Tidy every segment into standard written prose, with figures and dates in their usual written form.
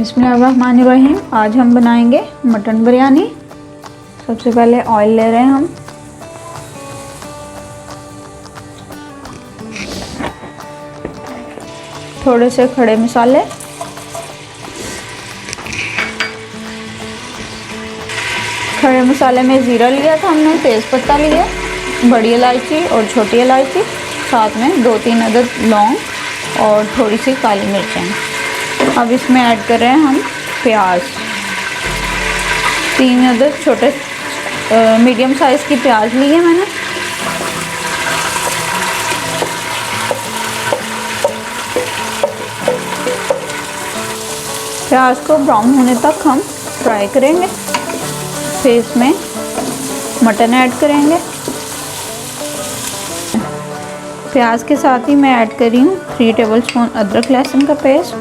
बिस्मिल्लाहिर्रहमानिर्रहीम। आज हम बनाएंगे मटन बिरयानी। सबसे पहले ऑयल ले रहे हैं हम। थोड़े से खड़े मसाले, खड़े मसाले में ज़ीरा लिया था हमने, तेज़पत्ता लिया, बड़ी इलायची और छोटी इलायची, साथ में 2-3 अदद लौंग और थोड़ी सी काली मिर्चें। अब इसमें ऐड कर रहे हैं हम प्याज। 3 अदद छोटे मीडियम साइज़ की प्याज ली है मैंने। प्याज को ब्राउन होने तक हम फ्राई करेंगे। फिर इसमें मटन ऐड करेंगे। प्याज के साथ ही मैं ऐड कर रही हूँ 3 टेबलस्पून अदरक लहसुन का पेस्ट,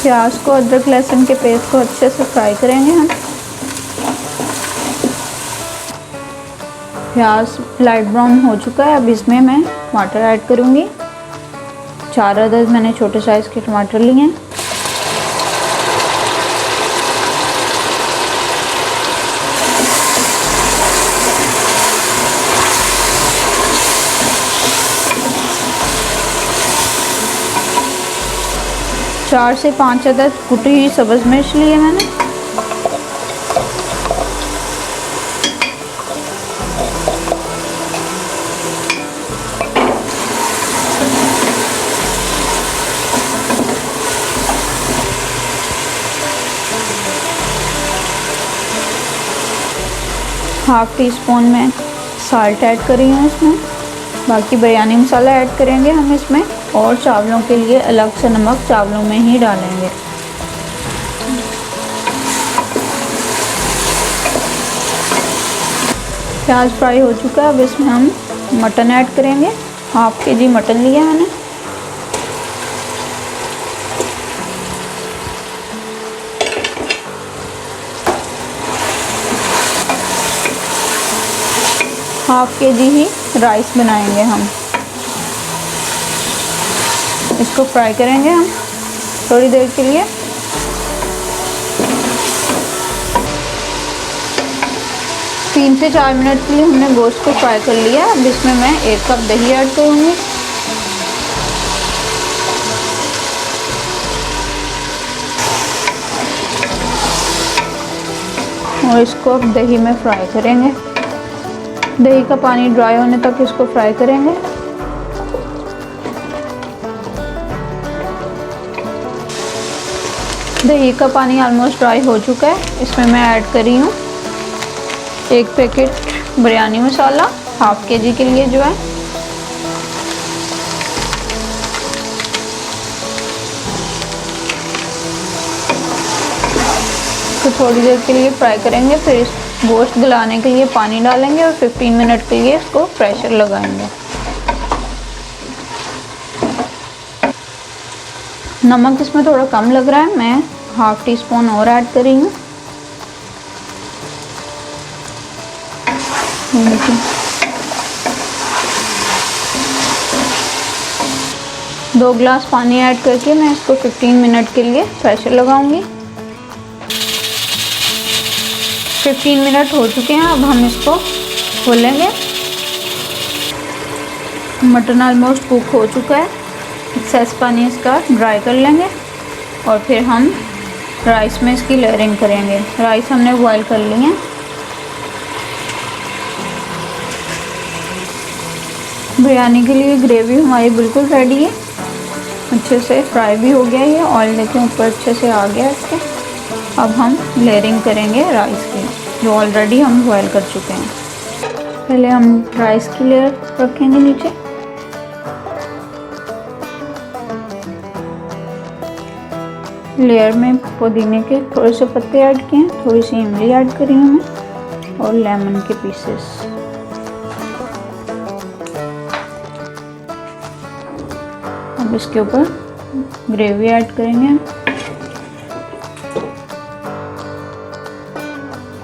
प्याज को अदरक लहसुन के पेस्ट को अच्छे से फ्राई करेंगे हम। प्याज लाइट ब्राउन हो चुका है। अब इसमें मैं टमाटर ऐड करूँगी। 4 अदद मैंने छोटे साइज़ के टमाटर लिए हैं। चार से 5 अदद कुटी हुई सब्ज़ मिर्च ली है मैंने। हाफ टी स्पून में साल्ट ऐड कर रही हूँ इसमें। बाकी बिरयानी मसाला ऐड करेंगे हम इसमें, और चावलों के लिए अलग से नमक चावलों में ही डालेंगे। प्याज फ्राई हो चुका है। अब इसमें हम मटन ऐड करेंगे। हाफ के जी मटन लिया मैंने। हाफ के जी ही राइस बनाएंगे हम। इसको फ्राई करेंगे हम थोड़ी देर के लिए। तीन से 4 मिनट के लिए हमने गोश्त को फ्राई कर लिया। अब इसमें मैं 1 कप दही ऐड करूँगी। और इसको अब दही में फ्राई करेंगे। दही का पानी ड्राई होने तक इसको फ्राई करेंगे। दही का पानी ऑलमोस्ट ड्राई हो चुका है। इसमें मैं ऐड कर रही हूँ 1 पैकेट बिरयानी मसाला, हाफ के जी के लिए जो है। तो थोड़ी देर के लिए फ्राई करेंगे। फिर इस गोश्त गलाने के लिए पानी डालेंगे और 15 मिनट के लिए इसको प्रेशर लगाएंगे। नमक इसमें थोड़ा कम लग रहा है, मैं हाफ टी स्पून और ऐड कर रही हूँ। दो गिलास पानी ऐड करके मैं इसको 15 मिनट के लिए प्रेशर लगाऊंगी। 15 मिनट हो चुके हैं। अब हम इसको खोलेंगे। मटन ऑलमोस्ट कुक हो चुका है। एक्सेस पानी इसका ड्राई कर लेंगे और फिर हम राइस में इसकी लेयरिंग करेंगे। राइस हमने बॉईल कर लिए हैं। बिरयानी के लिए ग्रेवी हमारी बिल्कुल रेडी है। अच्छे से फ्राई भी हो गया है। ये ऑयल देखें ऊपर अच्छे से आ गया इसके। अब हम लेयरिंग करेंगे राइस की, जो ऑलरेडी हम बॉईल कर चुके हैं। पहले हम राइस की लेयर रखेंगे नीचे। लेयर में पुदीने के थोड़े से पत्ते ऐड किए हैं, थोड़ी सी इमली ऐड करी हूँ मैं, और लेमन के पीसेस। अब इसके ऊपर ग्रेवी ऐड करेंगे।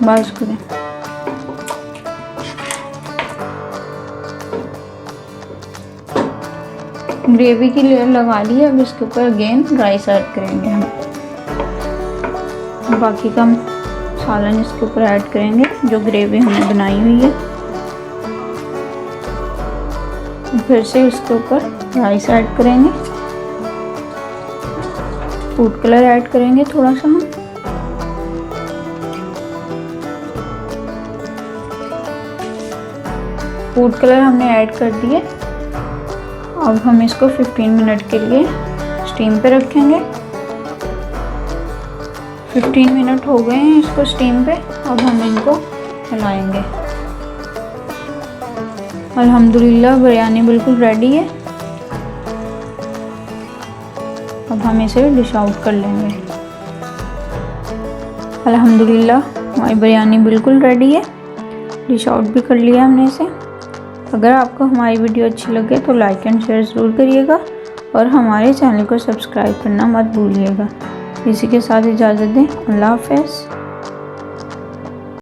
बस करें। ग्रेवी की लेयर लगा ली है, अब इसके ऊपर अगेन राइस ऐड करेंगे हम। बाकी का सालन इसके ऊपर ऐड करेंगे जो ग्रेवी हमने बनाई हुई है। फिर से इसके ऊपर राइस ऐड करेंगे, फूड कलर ऐड करेंगे थोड़ा सा हम। फूड कलर हमने ऐड कर दिए। अब हम इसको 15 मिनट के लिए स्टीम पे रखेंगे। 15 मिनट हो गए हैं इसको स्टीम पे। अब हम इनको हिलाएंगे। अल्हम्दुलिल्लाह बिरयानी बिल्कुल रेडी है। अब हम इसे डिश आउट कर लेंगे। अल्हम्दुलिल्लाह हमारी बिरयानी बिल्कुल रेडी है। डिश आउट भी कर लिया हमने इसे। अगर आपको हमारी वीडियो अच्छी लगे तो लाइक एंड शेयर ज़रूर करिएगा और हमारे चैनल को सब्सक्राइब करना मत भूलिएगा। इसी के साथ इजाज़त दें। अल्लाह हाफ़िज़।